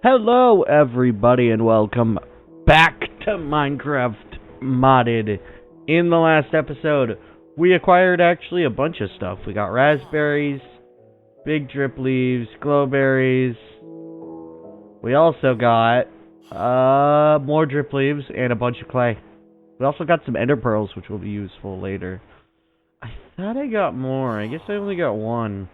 Hello, everybody, and welcome back to Minecraft Modded. In the last episode, we acquired actually a bunch of stuff. We got raspberries, big drip leaves, glowberries. We also got more drip leaves and a bunch of clay. We also got some ender pearls, which will be useful later. I thought I got more. I guess I only got one.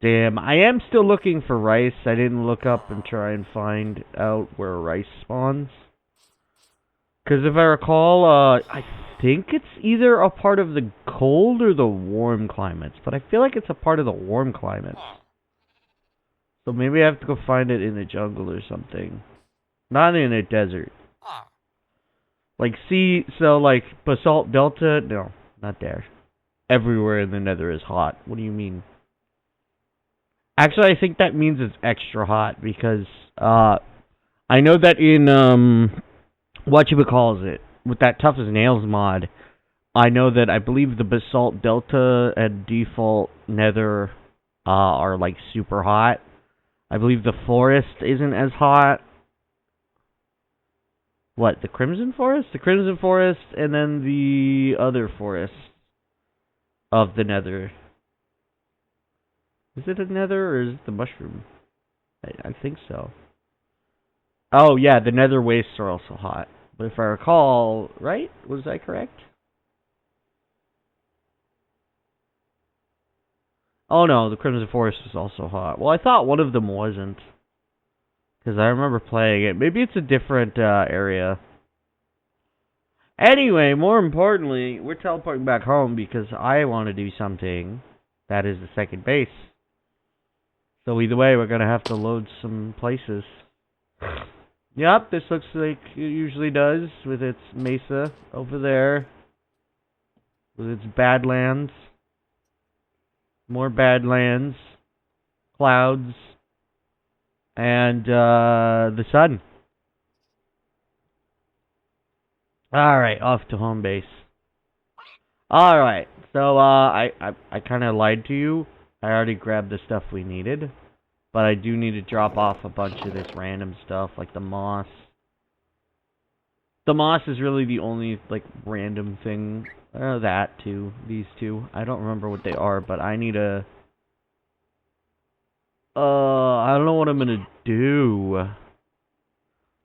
Damn, I am still looking for rice. I didn't look up and try and find out where rice spawns. Because if I recall, I think it's either a part of the cold or the warm climates. But I feel like it's a part of the warm climates. So maybe I have to go find it in the jungle or something. Not in a desert. Like, like, Basalt Delta? No, not there. Everywhere in the nether is hot. What do you mean? Actually, I think that means it's extra hot because I know that in whatchamacallit, with that Tough as Nails mod, I know that I believe the Basalt Delta and Default Nether are like super hot. I believe the Forest isn't as hot. What, the Crimson Forest? The Crimson Forest and then the other forest of the Nether. Is it a nether or is it the mushroom? I think so. Oh, yeah, the nether wastes are also hot. But if I recall, right? Was I correct? Oh, no, the Crimson Forest was also hot. Well, I thought one of them wasn't. Because I remember playing it. Maybe it's a different area. Anyway, more importantly, we're teleporting back home because I want to do something. That is the second base. So either way, we're going to have to load some places. Yep, this looks like it usually does with its mesa over there. With its badlands. More badlands. Clouds. And the sun. Alright, off to home base. Alright, so I kind of lied to you. I already grabbed the stuff we needed. But I do need to drop off a bunch of this random stuff, like the moss. The moss is really the only, like, random thing. That, too. These two. I don't remember what they are, but I need a... I don't know what I'm gonna do.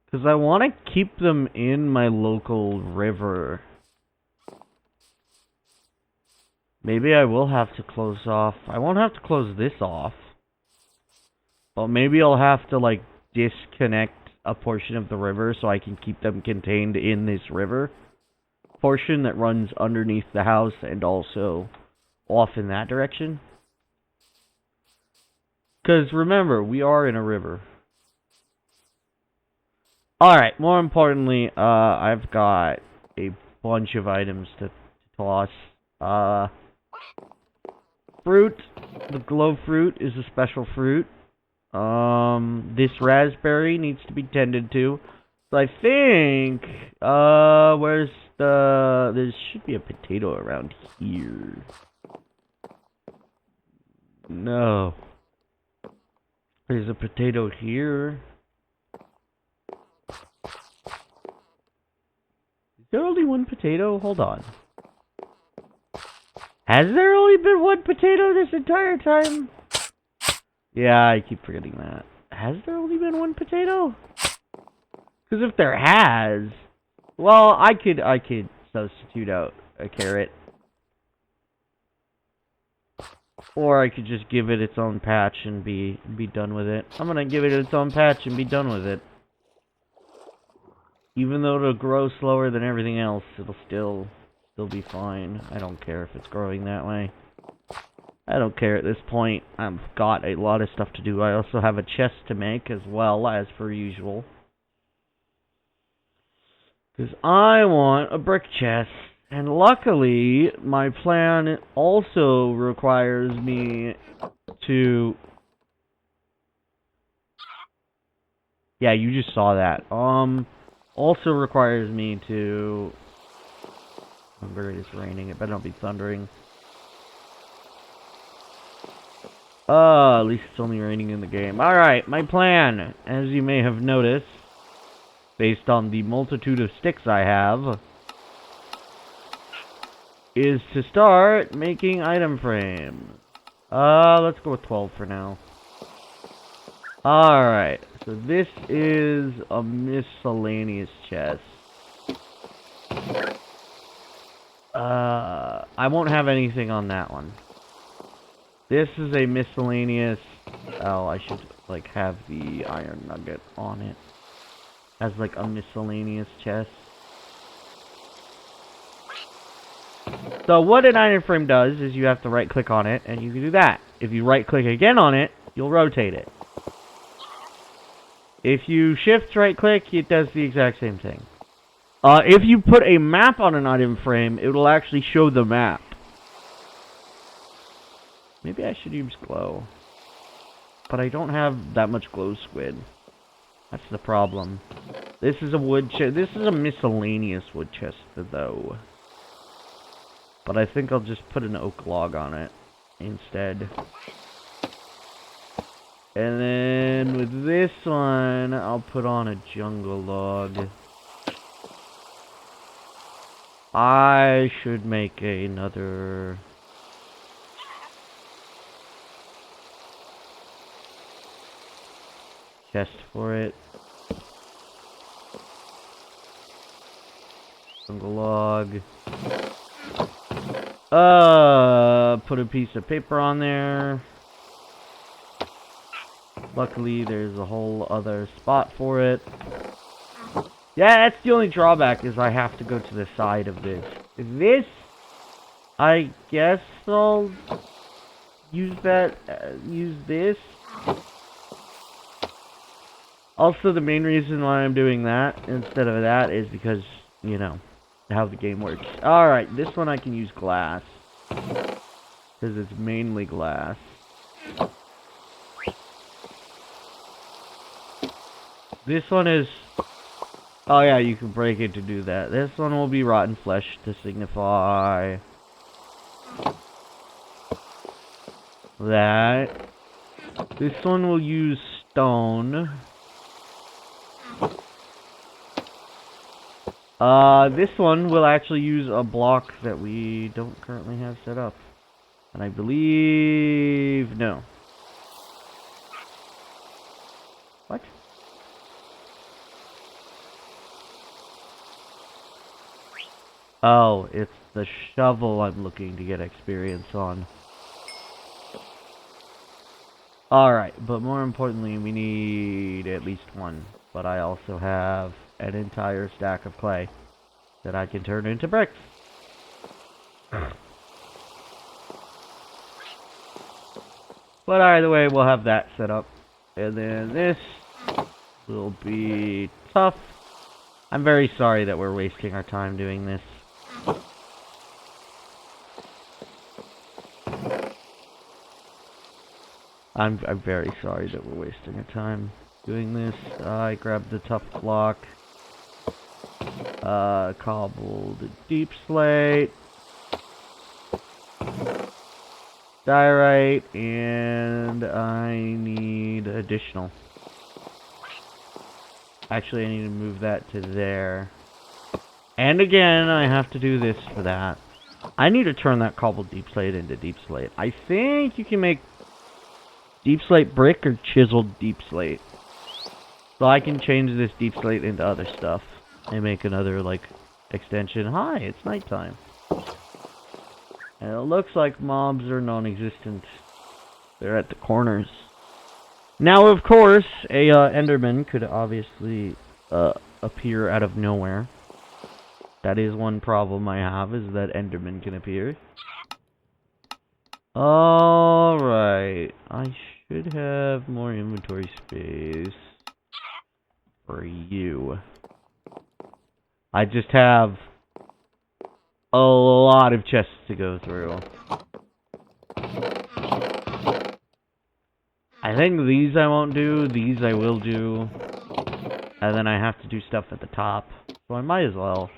Because I want to keep them in my local river. Maybe I will have to close off... I won't have to close this off. But maybe I'll have to, like, disconnect a portion of the river so I can keep them contained in this river portion that runs underneath the house and also off in that direction. Because remember, we are in a river. Alright, more importantly, I've got a bunch of items to toss. Fruit. The glow fruit is a special fruit. This raspberry needs to be tended to. So I think, where's there should be a potato around here. No. There's a potato here. Is there only one potato? Hold on. Has there only been one potato this entire time? Yeah, I keep forgetting that. Has there only been one potato? Because if there has, well, I could substitute out a carrot. Or I could just give it its own patch and be done with it. I'm gonna give it its own patch and be done with it. Even though it'll grow slower than everything else, it'll still be fine. I don't care if it's growing that way. I don't care at this point. I've got a lot of stuff to do. I also have a chest to make as well, as per usual. Because I want a brick chest. And luckily, my plan also requires me to... Yeah, you just saw that. Also requires me to... Remember, it is raining. It better not be thundering. At least it's only raining in the game. Alright, my plan, as you may have noticed, based on the multitude of sticks I have, is to start making item frames. Let's go with 12 for now. Alright, so this is a miscellaneous chest. I won't have anything on that one. This is a miscellaneous... Oh, I should, like, have the iron nugget on it. As, like, a miscellaneous chest. So, what an iron frame does is you have to right-click on it, and you can do that. If you right-click again on it, you'll rotate it. If you shift right-click, it does the exact same thing. If you put a map on an item frame, it will actually show the map. Maybe I should use glow. But I don't have that much glow squid. That's the problem. This is a wood chest. This is a miscellaneous wood chest, though. But I think I'll just put an oak log on it instead. And then with this one, I'll put on a jungle log. I should make another... chest for it. Jungle log. Put a piece of paper on there. Luckily, there's a whole other spot for it. Yeah, that's the only drawback, is I have to go to the side of this. This, I guess I'll use that, use this. Also, the main reason why I'm doing that instead of that is because, you know, how the game works. Alright, this one I can use glass. Because it's mainly glass. This one is... Oh yeah, you can break it to do that. This one will be rotten flesh to signify that. This one will use stone. This one will actually use a block that we don't currently have set up. And I believe... no. What? Oh, it's the shovel I'm looking to get experience on. Alright, but more importantly, we need at least one. But I also have an entire stack of clay that I can turn into bricks. But either way, we'll have that set up. And then this will be tough. I'm very sorry that we're wasting our time doing this. I'm very sorry that we're wasting our time doing this. I grabbed the tough block. Cobbled deep slate. Diorite, and I need additional. Actually, I need to move that to there. And again, I have to do this for that. I need to turn that cobbled deep slate into deep slate. I think you can make deep slate brick or chiseled deep slate. So I can change this deep slate into other stuff. And make another, like, extension. Hi, it's nighttime. And it looks like mobs are non-existent. They're at the corners. Now, of course, a Enderman could obviously appear out of nowhere. That is one problem I have, is that Enderman can appear. Alright. I should have more inventory space for you. I just have a lot of chests to go through. I think these I won't do, these I will do. And then I have to do stuff at the top. So I might as well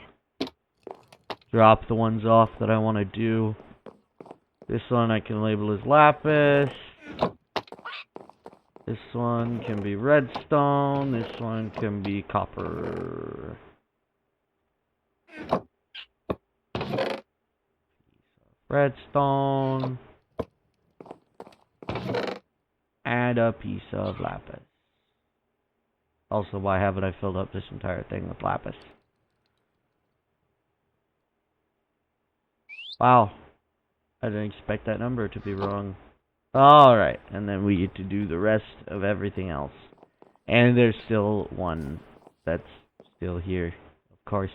drop the ones off that I want to do. This one I can label as lapis. This one can be redstone. This one can be copper. Redstone. And a piece of lapis. Also, why haven't I filled up this entire thing with lapis? Wow. I didn't expect that number to be wrong. Alright, and then we get to do the rest of everything else. And there's still one that's still here, of course.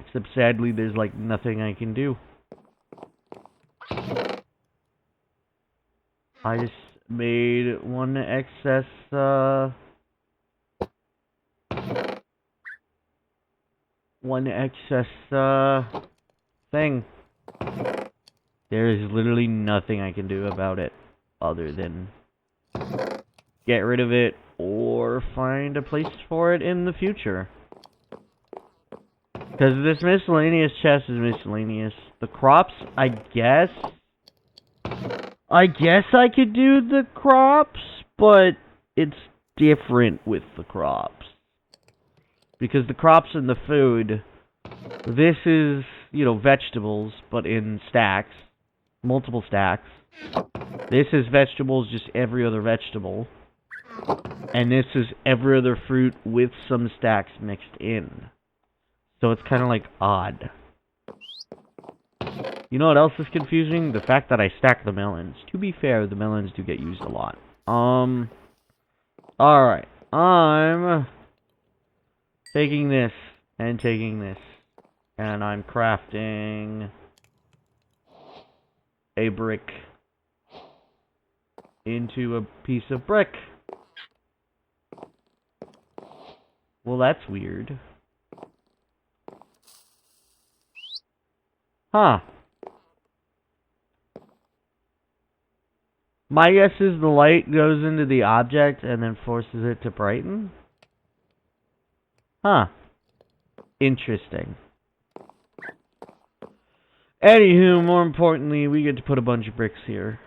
Except sadly, there's like nothing I can do. I just made one excess, thing. There is literally nothing I can do about it other than get rid of it or find a place for it in the future. Because this miscellaneous chest is miscellaneous. The crops, I guess I could do the crops, but it's different with the crops. Because the crops and the food, this is, you know, vegetables, but in stacks. Multiple stacks. This is vegetables, just every other vegetable. And this is every other fruit with some stacks mixed in. So it's kind of like odd. You know what else is confusing? The fact that I stack the melons. To be fair, the melons do get used a lot. Alright. I'm taking this and taking this. And I'm crafting a brick into a piece of brick. Well, that's weird. Huh. My guess is the light goes into the object and then forces it to brighten? Huh. Interesting. Anywho, more importantly, we get to put a bunch of bricks here.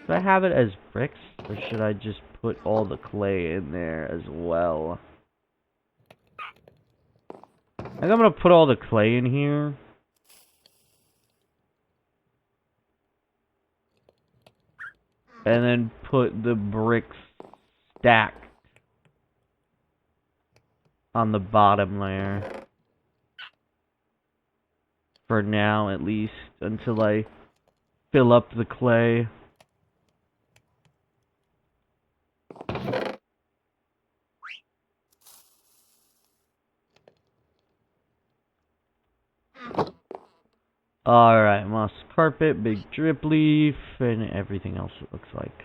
Should I have it as bricks? Or should I just put all the clay in there as well? I think I'm gonna put all the clay in here. And then put the bricks stacked on the bottom layer. For now, at least, until I fill up the clay. Alright, moss carpet, big drip leaf, and everything else it looks like.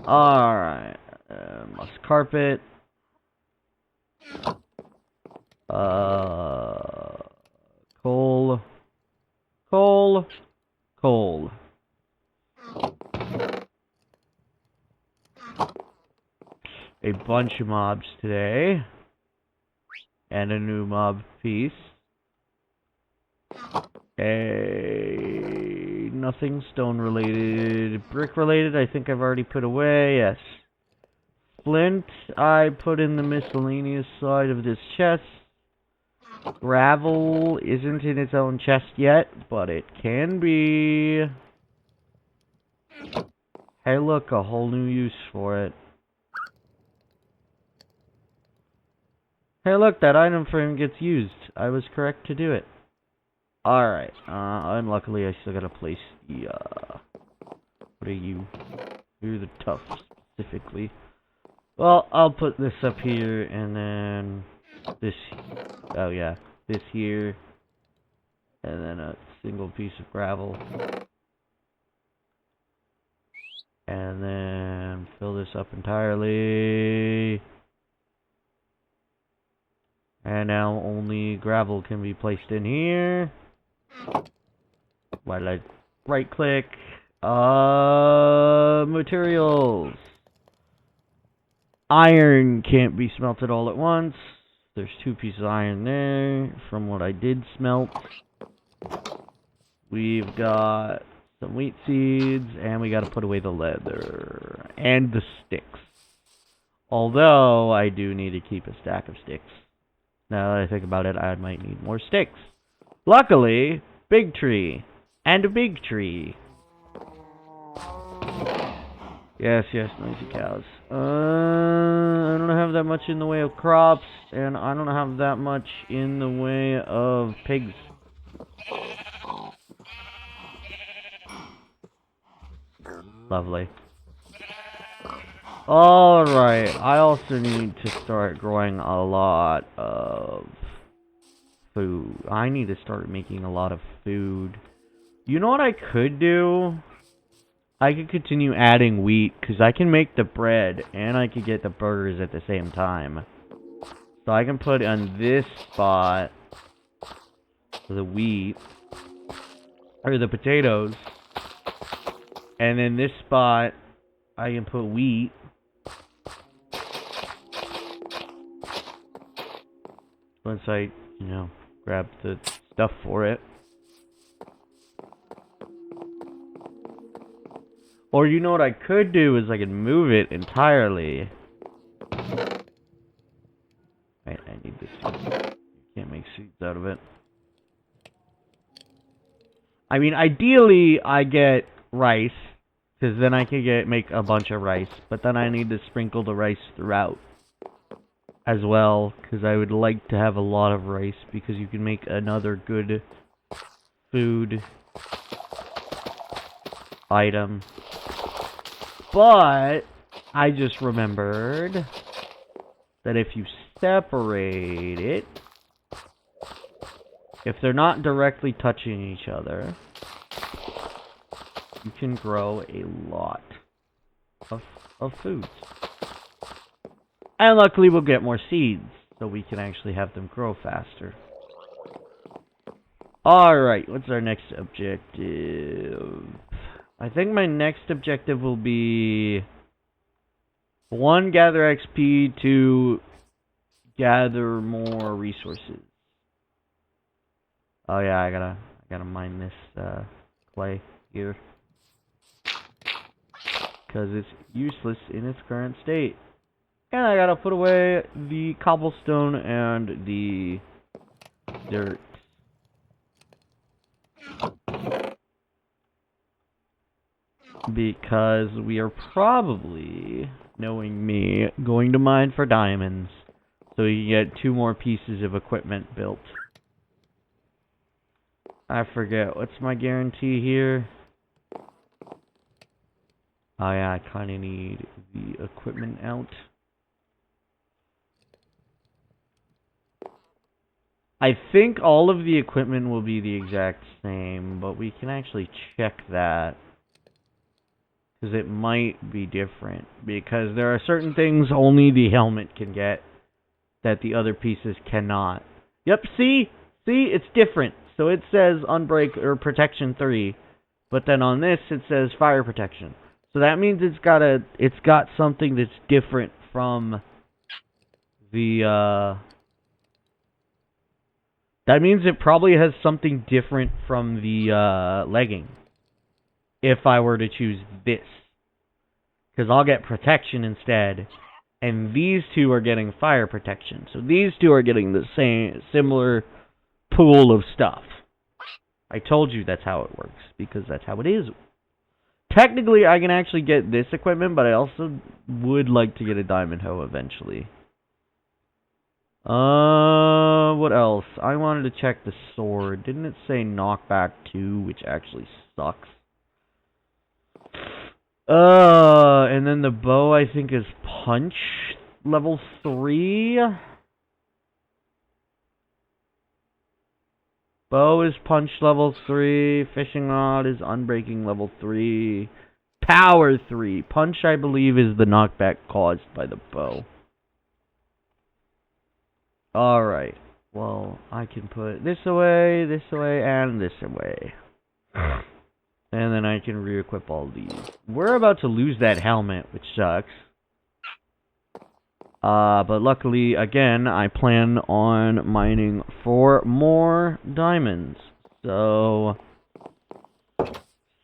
Alright, moss carpet. Coal. Coal. Coal. A bunch of mobs today. And a new mob piece. Nothing stone related. Brick related, I think I've already put away. Yes. Flint, I put in the miscellaneous side of this chest. Gravel isn't in its own chest yet, but it can be. Hey, look, a whole new use for it. Hey, look, that item frame gets used. I was correct to do it. Alright, and luckily I still gotta place the, what are you? You're the tough, specifically. Well, I'll put this up here, and then this, oh yeah, this here, and then a single piece of gravel. And then fill this up entirely. And now only gravel can be placed in here. While I right click, materials. Iron can't be smelted all at once. There's 2 pieces of iron there from what I did smelt. We've got some wheat seeds, and we gotta put away the leather. And the sticks. Although, I do need to keep a stack of sticks. Now that I think about it, I might need more sticks. Luckily, big tree. And a big tree. Yes, noisy cows. I don't have that much in the way of crops, and I don't have that much in the way of pigs. Lovely. Alright, I also need to start growing a lot of food. I need to start making a lot of food. You know what I could do? I could continue adding wheat, because I can make the bread, and I could get the burgers at the same time. So I can put on this spot the wheat, or the potatoes, and then this spot, I can put wheat. Once I, grab the stuff for it. Or you know what I could do is I could move it entirely. Wait, I need this seed. Can't make seeds out of it. I mean, ideally, I get rice, because then I could make a bunch of rice. But then I need to sprinkle the rice throughout as well, because I would like to have a lot of rice, because you can make another good food item. But I just remembered that if you separate it, if they're not directly touching each other, you can grow a lot of foods. And luckily we'll get more seeds, so we can actually have them grow faster. Alright, what's our next objective? I think my next objective will be 1, gather XP, 2, gather more resources. Oh yeah, I gotta mine this clay here, because it's useless in its current state. And I gotta put away the cobblestone and the dirt. Because we are probably, knowing me, going to mine for diamonds. So we can get 2 more pieces of equipment built. I forget, what's my guarantee here? Oh yeah, I kinda need the equipment out. I think all of the equipment will be the exact same, but we can actually check that. Because it might be different. Because there are certain things only the helmet can get that the other pieces cannot. Yep, see? See? It's different. So it says Unbreak or Protection 3. But then on this it says Fire Protection. So that means it's got something that's different from the that means it probably has something different from the legging. If I were to choose this. Because I'll get protection instead. And these 2 are getting fire protection. So these 2 are getting the similar pool of stuff. I told you that's how it works. Because that's how it is. Technically, I can actually get this equipment, but I also would like to get a diamond hoe eventually. What else? I wanted to check the sword. Didn't it say knockback 2, which actually sucks? And then the bow, I think, is punch level 3. Bow is punch level 3. Fishing rod is unbreaking level 3. Power 3. Punch, I believe, is the knockback caused by the bow. Alright. Well, I can put this away, and this away. And then I can re-equip all these. We're about to lose that helmet, which sucks. But luckily, again, I plan on mining 4 more diamonds. So,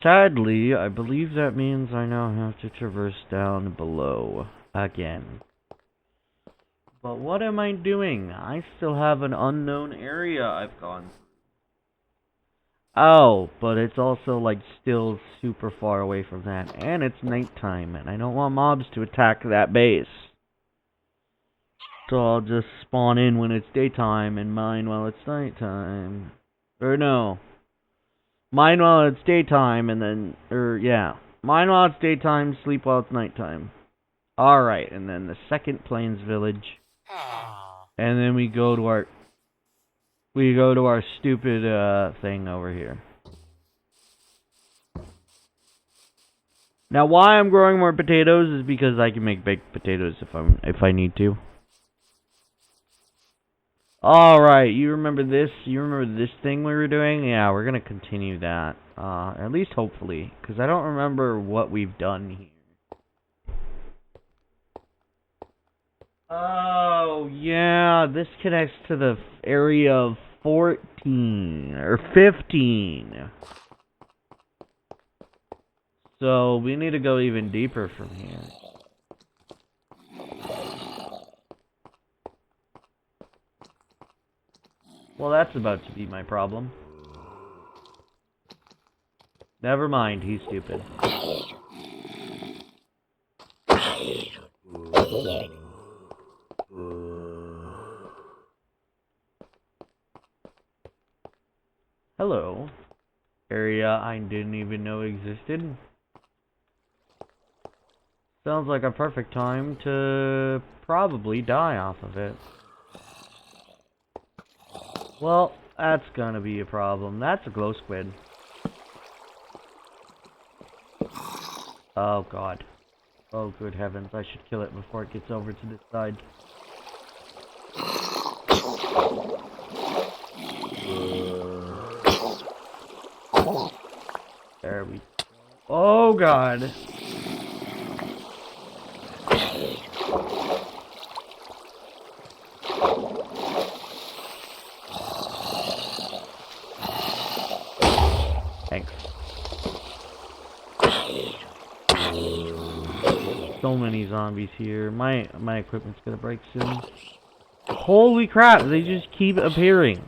sadly, I believe that means I now have to traverse down below again. But what am I doing? I still have an unknown area I've gone. Oh, but it's also, like, still super far away from that. And it's nighttime, and I don't want mobs to attack that base. So I'll just spawn in when it's daytime and mine while it's nighttime. Or no. Mine while it's daytime and then, yeah. Mine while it's daytime, sleep while it's nighttime. Alright, and then the second Plains village. And then we go to our stupid thing over here. Now why I'm growing more potatoes is because I can make baked potatoes if I need to. Alright, you remember this? You remember this thing we were doing? Yeah, we're gonna continue that. At least hopefully. Because I don't remember what we've done here. Oh, yeah, this connects to the area of 14, or 15. So, we need to go even deeper from here. Well, that's about to be my problem. Never mind, he's stupid. Hello. Area I didn't even know existed. Sounds like a perfect time to probably die off of it. Well, that's gonna be a problem. That's a glow squid. Oh god. Oh good heavens, I should kill it before it gets over to this side. There we go. Oh god. Thanks. So many zombies here. My equipment's gonna break soon. Holy crap, they just keep appearing.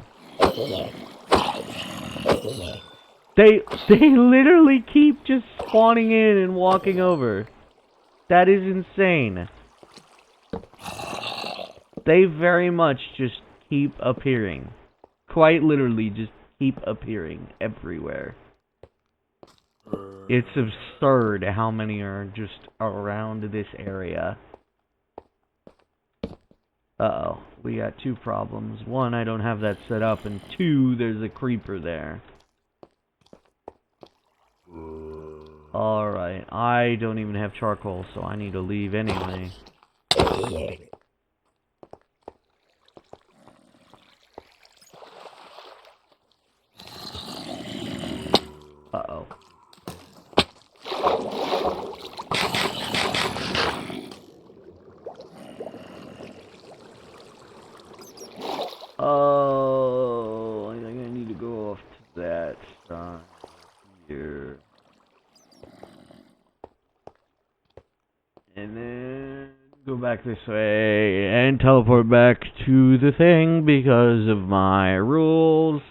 They literally keep just spawning in and walking over. That is insane. They very much just keep appearing. Quite literally just keep appearing everywhere. It's absurd how many are just around this area. Uh-oh, we got 2 problems. 1, I don't have that set up, and 2, there's a creeper there. Alright, I don't even have charcoal, so I need to leave anyway. Uh-oh. Oh, I think I need to go off to that side here. And then go back this way and teleport back to the thing because of my rules.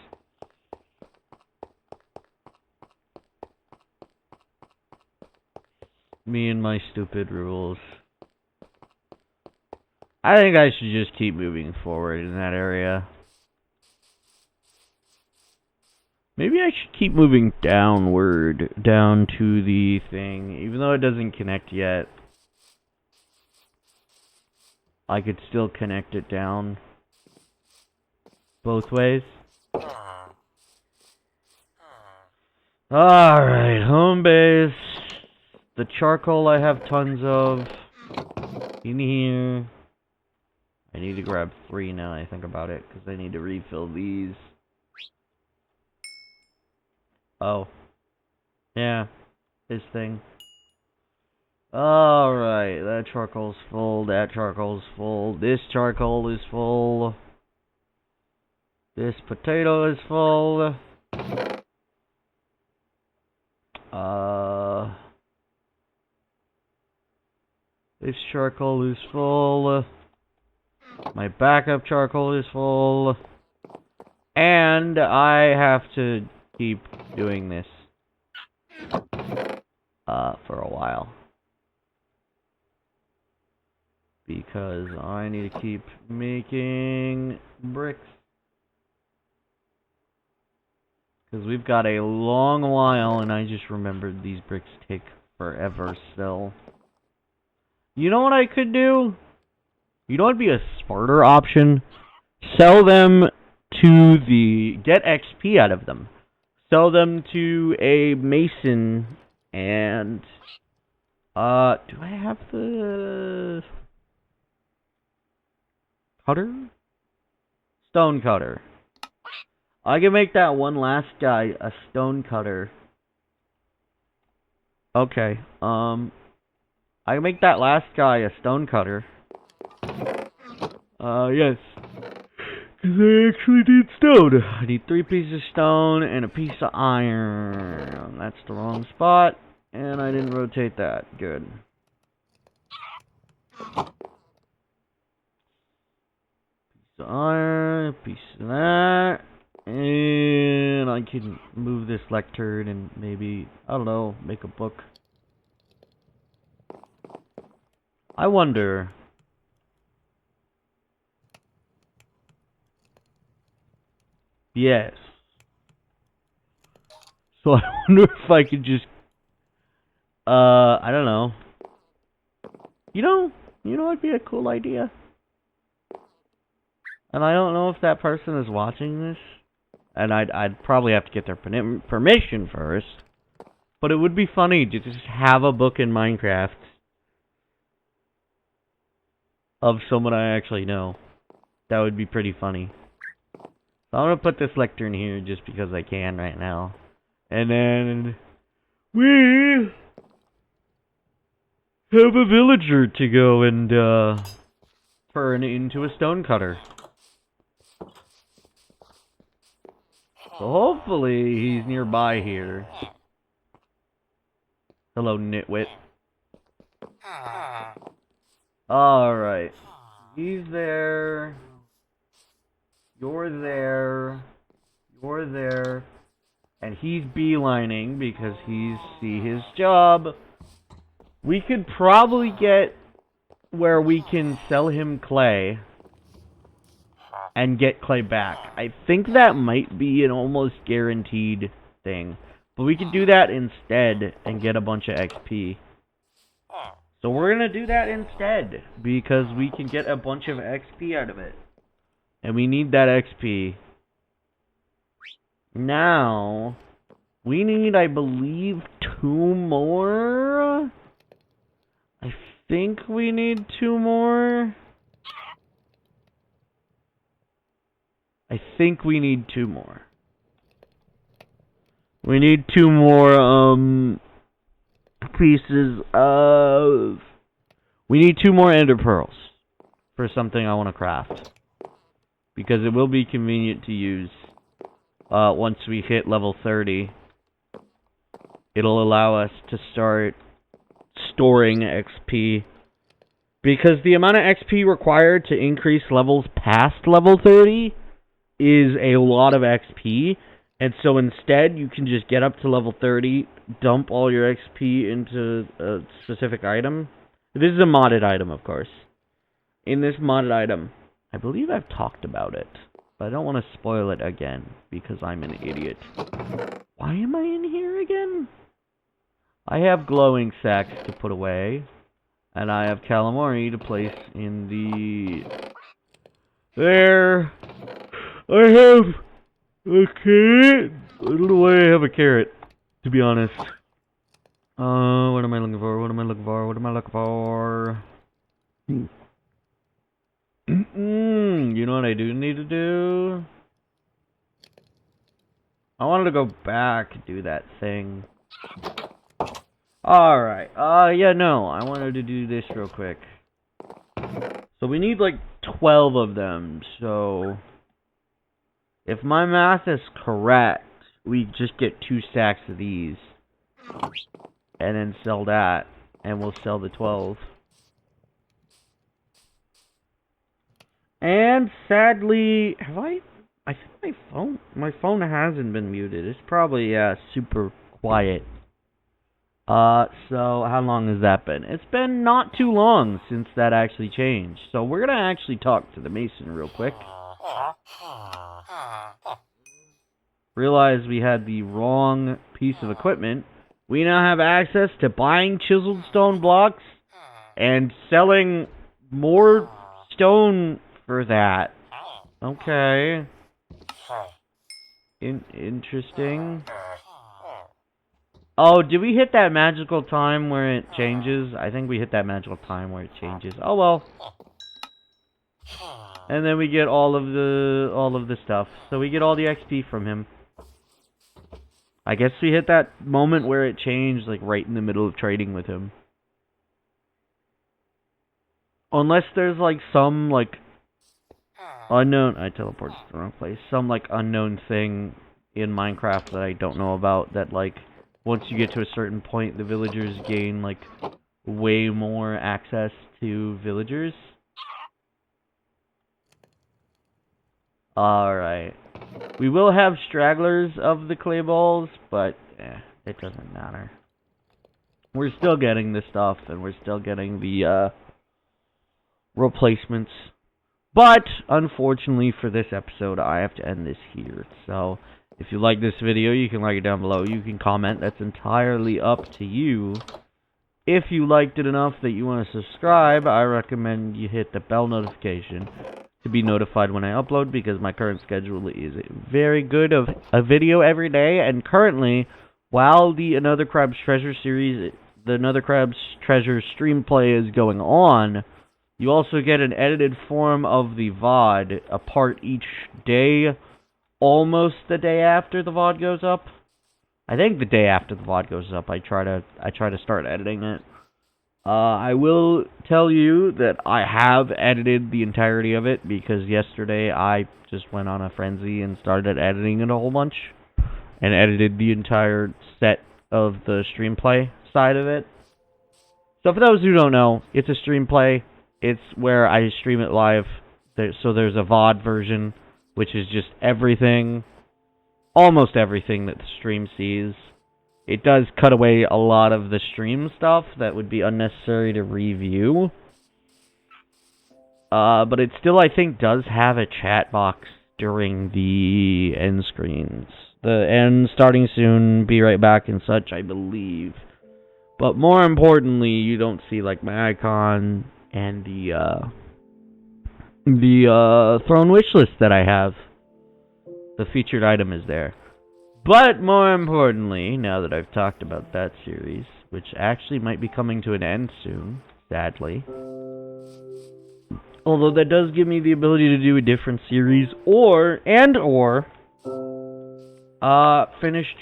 Me and my stupid rules. I think I should just keep moving forward in that area. Maybe I should keep moving downward, down to the thing, even though it doesn't connect yet. I could still connect it down both ways. Alright, home base. The charcoal I have tons of in here. I need to grab 3 now I think about it, because I need to refill these. Oh. Yeah. This thing. Alright, that charcoal's full, that charcoal's full, this charcoal is full, this potato is full, this charcoal is full, my backup charcoal is full, and I have to keep doing this, for a while. Because I need to keep making bricks. Because we've got a long while, and I just remembered these bricks take forever still. You know what I could do? You know what would be a smarter option? Sell them to the... Get XP out of them. Sell them to a mason, and... do I have the... Cutter? Stone cutter. I can make that one last guy a stone cutter. Okay, I can make that last guy a stone cutter. Yes. Because I actually need stone. I need 3 pieces of stone and a piece of iron. That's the wrong spot, and I didn't rotate that. Good. Piece of iron, piece of that. And I can move this lectern and maybe, I don't know, make a book. I wonder... Yes. So I wonder if I could just... I don't know. You know what'd be a cool idea? And I don't know if that person is watching this. And I'd probably have to get their permission first. But it would be funny to just have a book in Minecraft of someone I actually know. That would be pretty funny. So I'm gonna put this lectern here just because I can right now. And then we have a villager to go and turn into a stone cutter. So hopefully he's nearby here. Hello, nitwit. Alright. He's there. You're there. You're there. And he's beelining because he's his job. We could probably get where we can sell him clay and get clay back. I think that might be an almost guaranteed thing. But we could do that instead and get a bunch of XP. So we're gonna do that instead, because we can get a bunch of XP out of it. And we need that XP. Now, we need, I believe, 2 more? I think we need 2 more. I think we need 2 more. We need 2 more, pieces of... We need 2 more ender pearls for something I want to craft. Because it will be convenient to use once we hit level 30. It'll allow us to start storing XP. Because the amount of XP required to increase levels past level 30 is a lot of XP. And so instead, you can just get up to level 30, dump all your XP into a specific item. This is a modded item, of course. In this modded item, I believe I've talked about it, but I don't want to spoil it again, because I'm an idiot. Why am I in here again? I have glowing sacks to put away, and I have calamari to place in the... There! I have a carrot! I don't know why I have a carrot, to be honest. What am I looking for? What am I looking for? What am I looking for? You know what I do need to do? I wanted to go back and do that thing. Alright, yeah, no, I wanted to do this real quick. So we need like 12 of them, so if my math is correct, we just get 2 stacks of these. And then sell that, and we'll sell the 12. And sadly, I think my phone hasn't been muted. It's probably, super quiet. So how long has that been? It's been not too long since that actually changed. So we're gonna actually talk to the Mason real quick. Realize we had the wrong piece of equipment. We now have access to buying chiseled stone blocks and selling more stone for that. Okay. Interesting. Oh, did we hit that magical time where it changes? I think we hit that magical time where it changes. Oh well. And then we get all of the stuff. So we get all the XP from him. I guess we hit that moment where it changed, like, right in the middle of trading with him. Unless there's, like, some, like, unknown... I teleported to the wrong place. Some, like, unknown thing in Minecraft that I don't know about that, like, once you get to a certain point, the villagers gain, like, way more access to villagers. Alright. We will have stragglers of the clay balls, but it doesn't matter. We're still getting the stuff, and we're still getting the replacements. But, unfortunately for this episode, I have to end this here. So, if you like this video, you can like it down below. You can comment. That's entirely up to you. If you liked it enough that you want to subscribe, I recommend you hit the bell notification to be notified when I upload, because my current schedule is very good of a video every day, and currently, while the Another Crab's Treasure series, the Another Crab's Treasure stream play is going on, you also get an edited form of the VOD, a part each day, almost the day after the VOD goes up. I think the day after the VOD goes up, I try to start editing it. I will tell you that I have edited the entirety of it, because yesterday I just went on a frenzy and started editing it a whole bunch, and edited the entire set of the stream play side of it. So for those who don't know, it's a stream play. It's where I stream it live. So there's a VOD version, which is just everything, almost everything that the stream sees. It does cut away a lot of the stream stuff that would be unnecessary to review. But it still, I think, does have a chat box during the end screens. The end starting soon, be right back and such, I believe. But more importantly, you don't see, like, my icon and the throne wish list that I have. The featured item is there. But more importantly, now that I've talked about that series, which actually might be coming to an end soon, sadly. Although that does give me the ability to do a different series, or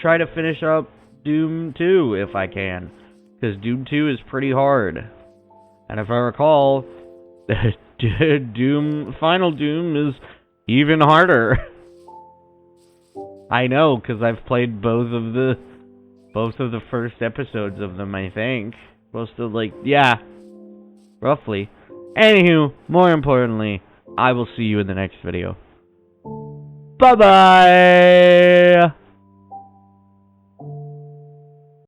try to finish up Doom 2 if I can. Because Doom 2 is pretty hard. And if I recall, Final Doom is even harder. I know, because I've played both of the first episodes of them, I think. Most of, like, yeah, roughly. Anywho, more importantly, I will see you in the next video. Bye-bye!